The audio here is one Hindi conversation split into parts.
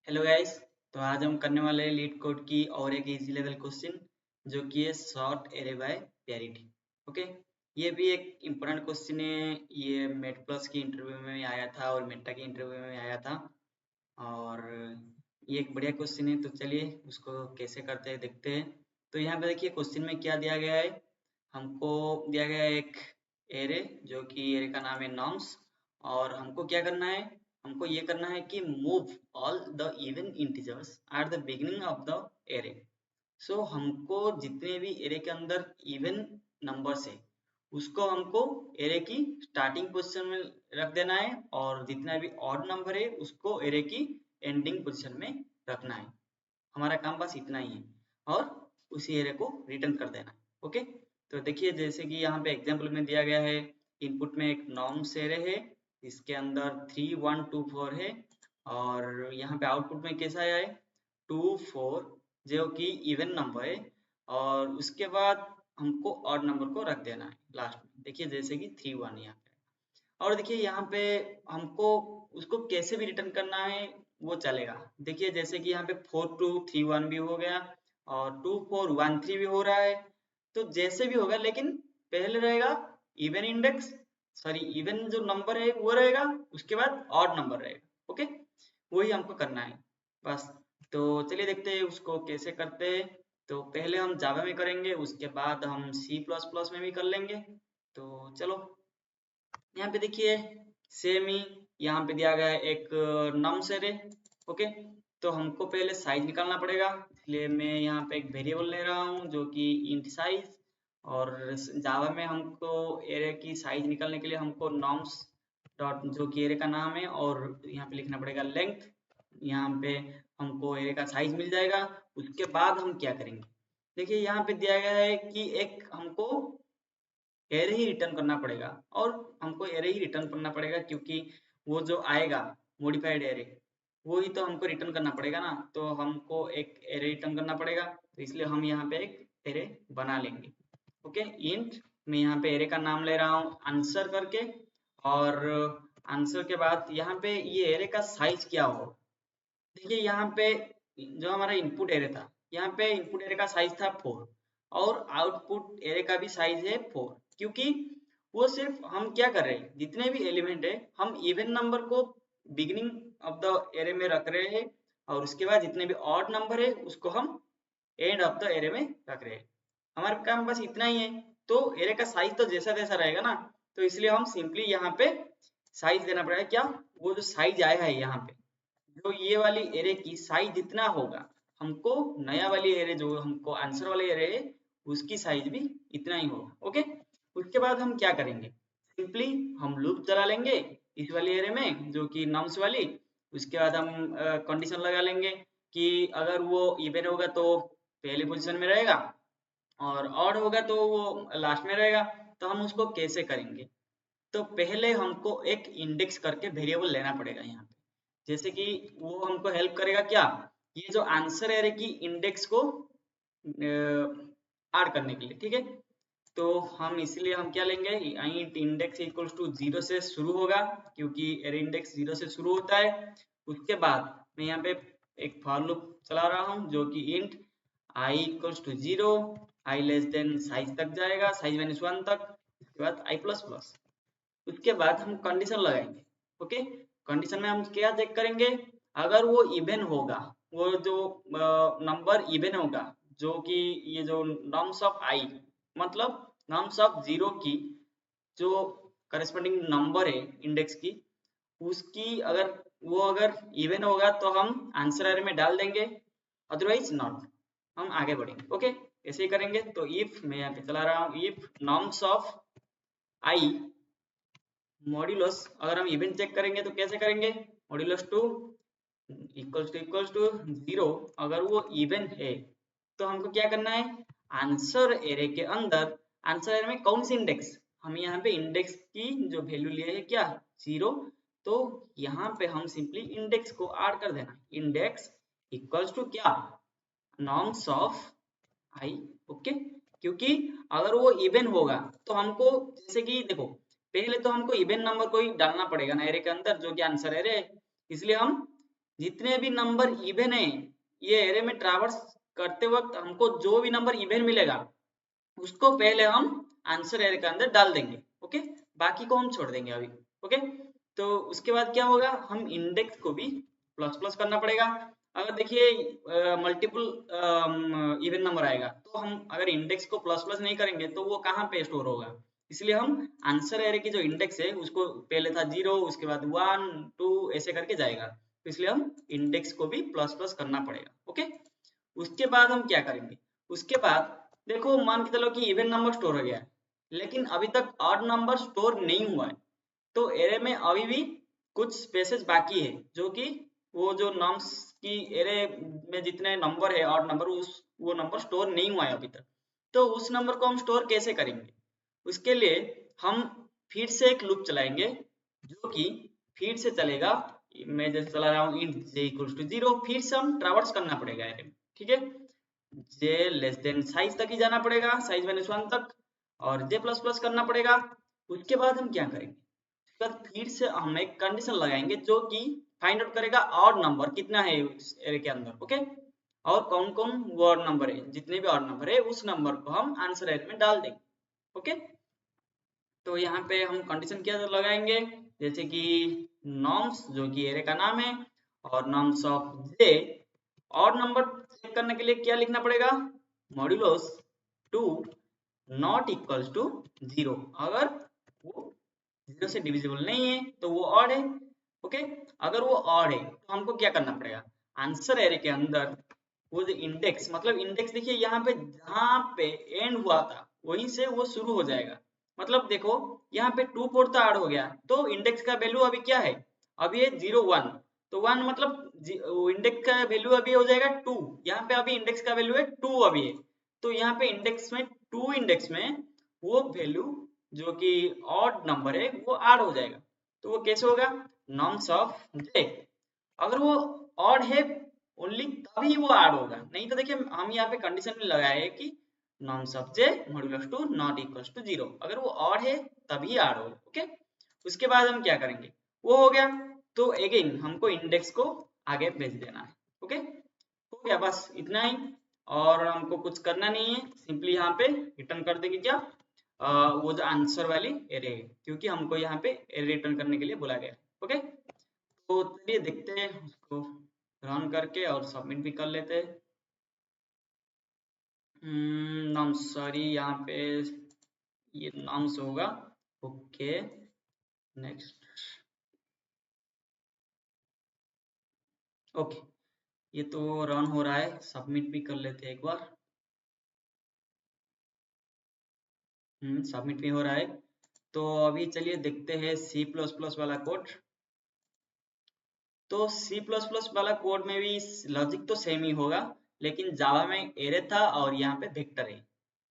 Hello guys. तो आज हम करने वाले हैं लीड कोड की और एक इजी लेवल क्वेश्चन जो कि है sort array by parity. Okay, ये भी एक इम्पोर्टेंट क्वेश्चन है। ये मेट प्लस की इंटरव्यू में आया था और मेटा की इंटरव्यू में आया था और ये एक बढ़िया क्वेश्चन है। तो चलिए उसको कैसे करते हैं देखते हैं। तो यहाँ पे देखिए क्वेश्चन में क्या दिया गया है। हमको दिया गया है एक एरे जो कि एरे का नाम है नॉर्म्स और हमको क्या करना है। हमको ये करना है कि move all the even integers at the beginning of the array. So हमको जितने भी एरे के अंदर इवन नंबर्स है उसको हमको एरे की स्टार्टिंग पोजीशन में रख देना है और जितना भी ऑड नंबर है उसको एरे की एंडिंग पोजीशन में रखना है। हमारा काम बस इतना ही है और उसी एरे को रिटर्न कर देना है। ओके, तो देखिए जैसे कि यहाँ पे एग्जांपल में दिया गया है। इनपुट में एक नॉर्म्स एरे है, इसके अंदर 3 1 2 4 है और यहाँ पे आउटपुट में कैसा आया है 2 4 जो कि इवन नंबर है और उसके बाद हमको ऑड नंबर को रख देना है लास्ट में। देखिए जैसे कि 3 1 यहाँ पे और देखिए यहाँ पे हमको उसको कैसे भी रिटर्न करना है वो चलेगा। देखिए जैसे कि यहाँ पे 4 2 3 1 भी हो गया और 2 4 1 3 भी हो रहा है। तो जैसे भी होगा लेकिन पहले रहेगा इवन इंडेक्स, सॉरी इवन जो नंबर है वो रहेगा, उसके बाद ऑड नंबर रहेगा। ओके, वही हमको करना है बस। तो चलिए देखते हैं उसको कैसे करते हैं। तो पहले हम जावा में करेंगे, उसके बाद हम सी प्लस प्लस में भी कर लेंगे। तो चलो यहाँ पे देखिए सेम ही यहाँ पे दिया गया है एक नम्स एरे। ओके, तो हमको पहले साइज निकालना पड़ेगा, इसलिए मैं यहाँ पे एक वेरिएबल ले रहा हूँ जो कि इंट साइज। और जावा में हमको एरे की साइज निकालने के लिए हमको नॉर्म्स डॉट जो कि एरे का नाम है और यहाँ पे लिखना पड़ेगा लेंथ। यहाँ पे हमको एरे का साइज मिल जाएगा। उसके बाद हम क्या करेंगे, देखिए यहाँ पे दिया गया है कि एक हमको एरे ही रिटर्न करना पड़ेगा और हमको एरे ही रिटर्न करना पड़ेगा क्योंकि वो जो आएगा मॉडिफाइड एरे वो ही तो हमको रिटर्न करना पड़ेगा ना। तो हमको एक एरे रिटर्न करना पड़ेगा, तो इसलिए हम यहाँ पे एक एरे बना लेंगे। ओके, इंट मैं यहाँ पे एरे का नाम ले रहा हूँ आंसर करके और आंसर के बाद यहाँ पे ये एरे का साइज क्या हो। देखिए यहाँ पे जो हमारा इनपुट एरे था, यहाँ पे इनपुट एरे का साइज था 4 और आउटपुट एरे का भी साइज है 4। क्योंकि वो सिर्फ हम क्या कर रहे हैं, जितने भी एलिमेंट है हम इवन नंबर को बिगिनिंग ऑफ द एरे में रख रहे हैं और उसके बाद जितने भी ऑड नंबर है उसको हम एंड ऑफ द एरे में रख रहे हैं। हमारा काम बस इतना ही है। तो एरे का साइज तो जैसा तैसा रहेगा ना, तो इसलिए हम सिंपली यहाँ पे साइज देना पड़ेगा। क्या, वो जो साइज आया है यहाँ पे जो ये वाली एरे की साइज जितना होगा हमको नया वाली एरे जो हमको आंसर वाले एरे है उसकी साइज भी इतना ही होगा। ओके, उसके बाद हम क्या करेंगे, सिंपली हम लूप चला लेंगे इस वाली एरे में जो कि नम्स वाली। उसके बाद हम कंडीशन लगा लेंगे कि अगर वो इवन होगा तो पहले पोजीशन में रहेगा और ऑड होगा तो वो लास्ट में रहेगा। तो हम उसको कैसे करेंगे, तो पहले हमको एक इंडेक्स करके वेरिएबल लेना पड़ेगा यहाँ पे। जैसे कि वो हमको हेल्प करेगा क्या, ये जो आंसर एरे की इंडेक्स को ऐड करने के लिए। ठीक है, तो हम इसलिए हम क्या लेंगे, इंट इंडेक्स इक्वल्स टू 0 से शुरू होगा क्योंकि एरे इंडेक्स 0 से शुरू होता है। उसके बाद मैं यहाँ पे एक फॉर लूप चला रहा हूँ जो कि int i equals to 0, i less than size तक जाएगा, साइज माइनस 1 तक, उसके बाद i प्लस प्लस। उसके बाद हम कंडीशन लगाएंगे। ओके, कंडीशन में हम क्या चेक करेंगे, अगर वो इवन होगा, वो जो नंबर इवन होगा जो कि ये जो नॉर्म्स ऑफ आई मतलब नॉर्म्स ऑफ 0 की जो करस्पॉन्डिंग नंबर है इंडेक्स की उसकी अगर वो अगर इवन होगा तो हम आंसर एरे में डाल देंगे, अदरवाइज नॉट। हम आगे बढ़ेंगे। ओके, ऐसे ही करेंगे। तो इफ मैं यहाँ पे चला रहा हूँ, if norms of I modulus, अगर हम इवन चेक करेंगे तो कैसे करेंगे, मॉड्यूलस टू इक्वल्स टू 0 अगर वो इवन है तो हमको क्या करना है, आंसर एरे के अंदर आंसर एरे में कौन सी इंडेक्स, हम यहाँ पे इंडेक्स की जो वैल्यू लिए है क्या 0। तो यहाँ पे हम सिंपली इंडेक्स को ऐड कर देना, इंडेक्स इक्वल्स टू क्या नॉर्म्स ऑफ आई। ओके, क्योंकि अगर वो इवन होगा तो हमको जैसे कि देखो पहले तो हमको इवन नंबर को ही डालना पड़ेगा ना एरे के अंदर जो कि आंसर एरे है। इसलिए हम जितने भी नंबर इवन है ये एरे में ट्रैवर्स करते वक्त हमको जो भी नंबर इवन मिलेगा उसको पहले हम आंसर एरे के अंदर डाल देंगे। ओके, बाकी को हम छोड़ देंगे अभी। ओके, तो उसके बाद क्या होगा, हम इंडेक्स को भी प्लस प्लस करना पड़ेगा। अगर देखिए मल्टीपल इवन नंबर आएगा तो हम अगर इंडेक्स को प्लस प्लस नहीं करेंगे तो वो कहाँ पे स्टोर होगा, इसलिए हम आंसर एरे की जो इंडेक्स है उसको पहले था 0, उसके बाद 1 2 ऐसे करके जाएगा, तो इसलिए हम इंडेक्स को भी प्लस प्लस करना पड़ेगा। ओके, उसके बाद हम क्या करेंगे, उसके बाद देखो मान के चलो कि इवन नंबर स्टोर हो गया है लेकिन अभी तक ऑड नंबर स्टोर नहीं हुआ है, तो एरे में अभी भी कुछ स्पेसेस बाकी है जो कि वो जो नम्स की एरे में जितने नंबर है ऑड नंबर उस वो नंबर स्टोर नहीं हुआ है अभी तक, तो उस नंबर को हम स्टोर कैसे करेंगे, उसके लिए हम फिर से एक लूप चलाएंगे जो कि फिर से चलेगा। मैं जैसे चला रहा हूँ int j इक्वल्स टू 0, फिर से हम ट्रैवर्स करना पड़ेगा एरे में। ठीक है, j लेस देन साइज तक ही जाना पड़ेगा, साइज माइनस 1 तक, और j प्लस प्लस करना पड़ेगा। उसके बाद हम क्या करेंगे, उसके बाद फिर से हम एक कंडीशन लगाएंगे जो कि फाइंड आउट करेगा ऑड नंबर कितना है उस एरे के अंदर। ओके, और कौन कौन वो ऑड नंबर है, जितने भी ऑड नंबर है उस नंबर को हम आंसर एरे में डाल देंगे। ओके, तो यहाँ पे हम कंडीशन क्या लगाएंगे, जैसे कि नॉर्म्स जो कि एरे का नाम है और नॉर्म्स ऑफ जे, और नंबर चेक करने के लिए क्या लिखना पड़ेगा, मॉड्यूलस 2 नॉट इक्वल्स टू 0, अगर वो 0 से डिविजिबल नहीं है तो वो ऑड है। ओके, अगर वो ऑड है तो हमको क्या करना पड़ेगा, आंसर एरे के अंदर वो जो इंडेक्स, मतलब इंडेक्स देखिए यहाँ पे जहाँ पे एंड हुआ था वहीं से वो शुरू हो जाएगा। मतलब देखो यहाँ पे 2 4 तो ऐड हो गया, तो इंडेक्स का वैल्यू अभी क्या है, अभी है 0 1, तो 1 मतलब इंडेक्स का वैल्यू अभी हो जाएगा 2, यहाँ पे अभी इंडेक्स का वैल्यू है 2 अभी है, तो यहाँ पे इंडेक्स में 2 इंडेक्स में वो वैल्यू जो कि ऑड नंबर है वो ऐड हो जाएगा, तो वो कैसे होगा, नॉर्म्स ऑफ जे, अगर वो ऑड है ओनली तभी वो ऐड होगा, नहीं तो देखिए हम यहाँ पे कंडीशन में लगाए है कि norms of j modulus 2 not equals to 0, अगर वो ऑड है तभी ऐड होगा। ओके, उसके बाद हम क्या करेंगे, वो हो गया, तो अगेन हमको इंडेक्स को आगे भेज देना है। ओके, हो गया, बस इतना ही, और हमको कुछ करना नहीं है, सिंपली यहाँ पे रिटर्न कर देंगे क्या, वो जो आंसर वाली एरे है, क्योंकि हमको यहाँ पे एरे रिटर्न करने के लिए बोला गया है। ओके, तो चलिए देखते हैं उसको रन करके और सबमिट भी कर लेते हैं। नाम सॉरी यहाँ पे ये नाम से होगा। Okay, next. ओके, ये तो रन हो रहा है, सबमिट भी कर लेते हैं एक बार। सबमिट भी हो रहा है, तो अभी चलिए देखते हैं सी प्लस प्लस वाला कोड। तो सी प्लस प्लस वाला कोड में भी लॉजिक तो सेम ही होगा, लेकिन जावा में एरे था और यहाँ पे वेक्टर है,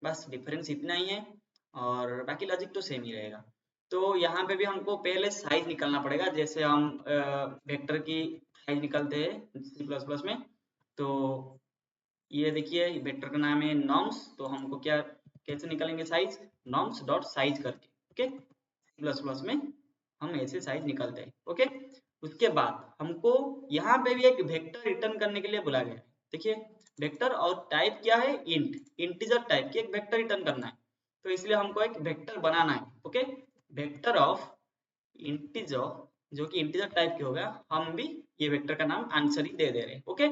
बस डिफरेंस इतना ही है, और बाकी लॉजिक तो सेम ही रहेगा। तो यहाँ पे भी हमको पहले साइज निकालना पड़ेगा, जैसे हम वेक्टर की साइज निकालते हैं सी प्लस प्लस में। तो ये देखिए वेक्टर का नाम है नॉर्म्स, तो हमको क्या कैसे निकालेंगे साइज, नॉर्म्स डॉट साइज करके। ओके, सी प्लस प्लस में हम ऐसे साइज निकालते हैं। ओके, उसके बाद हमको यहाँ पे भी एक वेक्टर रिटर्न करने के लिए बोला गया है। देखिए वेक्टर और टाइप क्या है, इंट, इंटीजर टाइप की एक वेक्टर रिटर्न करना है, तो इसलिए हमको एक वेक्टर बनाना है। ओके, वेक्टर ऑफ इंटीजर जो कि इंटीजर टाइप की होगा, हम भी ये वेक्टर का नाम आंसर ही दे दे रहे हैं। ओके,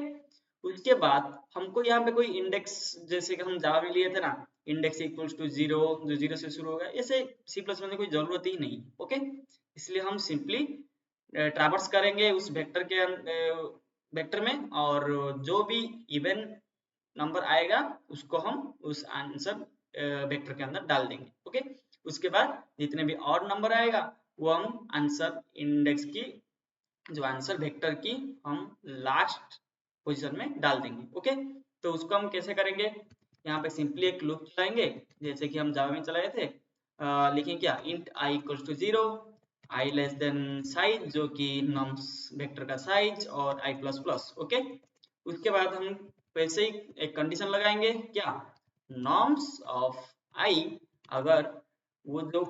उसके बाद हमको यहाँ पे कोई इंडेक्स, जैसे कि हम जावा में लिए थे ना, इंडेक्स इक्वल्स टू 0 जो 0 से शुरू होगा, ऐसे सी प्लस में कोई जरूरत ही नहीं। ओके, इसलिए हम सिंपली ट्रैवर्स करेंगे उस वेक्टर के वेक्टर में, और जो भी इवन नंबर आएगा उसको हम उस आंसर वेक्टर के अंदर डाल देंगे। ओके, उसके बाद जितने भी ऑड नंबर आएगा वो हम आंसर इंडेक्स की जो आंसर वेक्टर की हम लास्ट पोजीशन में डाल देंगे। ओके, तो उसको हम कैसे करेंगे, यहाँ पे सिंपली एक लूप चलाएंगे जैसे कि हम जावा में चलाए थे। लिखें क्या, int i equals to 0, i less than size जो कि नम्स वेक्टर का साइज, और आई प्लस प्लस। ओके, उसके बाद हम वैसे ही एक कंडीशन लगाएंगे क्या, नॉर्म्स ऑफ आई, अगर वो जो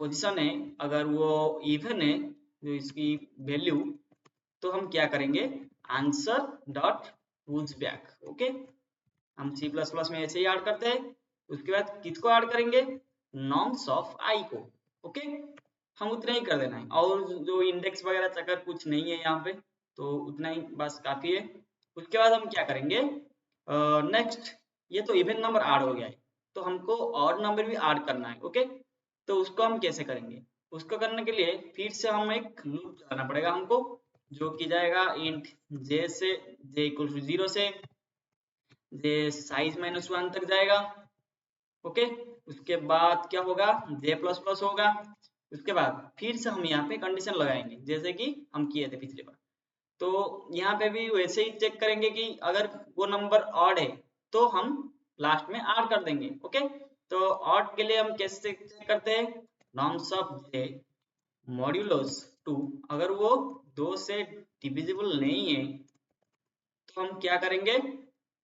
पोजीशन है अगर वो इवन है जो इसकी वैल्यू, तो हम क्या करेंगे, answer dot push back. Okay, हम C++ में ऐसे ही ऐड करते हैं। उसके बाद किसको ऐड करेंगे, नॉर्म्स ऑफ आई को। ओके, हम उतना ही कर देना है, और जो इंडेक्स वगैरह चक्कर कुछ नहीं है यहाँ पे, तो उतना ही बस काफी है। उसके बाद हम क्या करेंगे, नेक्स्ट, ये तो इवन नंबर ऐड हो गया है, तो हमको ऑड नंबर भी ऐड करना है। ओके, तो उसको हम कैसे करेंगे, उसको करने के लिए फिर से हम एक लूप चलाना पड़ेगा हमको, जो कि जाएगा इंट जे से जे इक्वल टू 0 से जे साइज -1 तक जाएगा। ओके, उसके बाद क्या होगा, जे प्लस प्लस होगा। उसके बाद फिर से हम यहाँ पे कंडीशन लगाएंगे जैसे कि हम किए थे पिछली बार। तो यहाँ पे भी वैसे ही चेक करेंगे कि अगर वो नंबर ऑड है तो हम लास्ट में ऐड कर देंगे। ओके, तो ऑड के लिए हम कैसे चेक करते हैं, नॉर्म्स ऑफ जे मॉड्यूलस 2, अगर वो 2 से डिविजिबल नहीं है तो हम क्या करेंगे,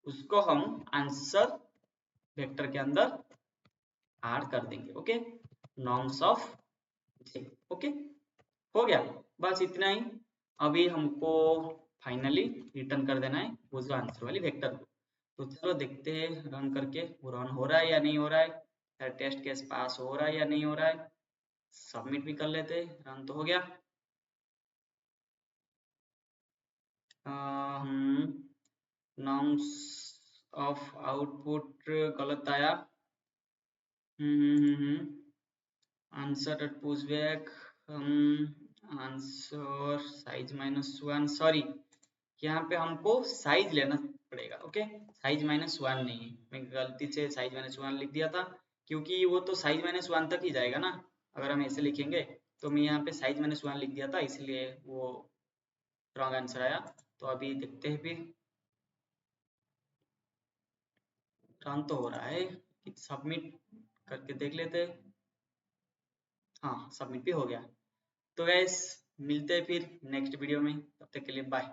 उसको हम आंसर वेक्टर के अंदर ऐड कर देंगे। Okay, norms of J. Okay, हो गया, बस इतना ही। अभी हमको फाइनली रिटर्न कर देना है वो जो आंसर वाली वेक्टर को। तो चलो देखते हैं रन करके वो रन हो रहा है या नहीं हो रहा है, टेस्ट केस पास हो रहा है या नहीं हो रहा है। सबमिट भी कर लेते हैं, रन तो हो गया। नॉर्म्स ऑफ आउटपुट गलत आया। Answer dot pushback, answer size -1, sorry, यहाँ पे हमको साइज लेना पड़ेगा। ओके, साइज -1 नहीं है, मैं गलती से साइज -1 लिख दिया था, क्योंकि वो तो साइज -1 तक ही जाएगा ना, अगर हम ऐसे लिखेंगे। तो मैं यहाँ पे साइज -1 लिख दिया था, इसलिए वो रॉन्ग आंसर आया। तो अभी देखते हैं फिर, रन तो हो रहा है, सबमिट करके देख लेते हैं। हाँ, सबमिट भी हो गया। तो गैस, मिलते हैं फिर नेक्स्ट वीडियो में, तब तक के लिए बाय।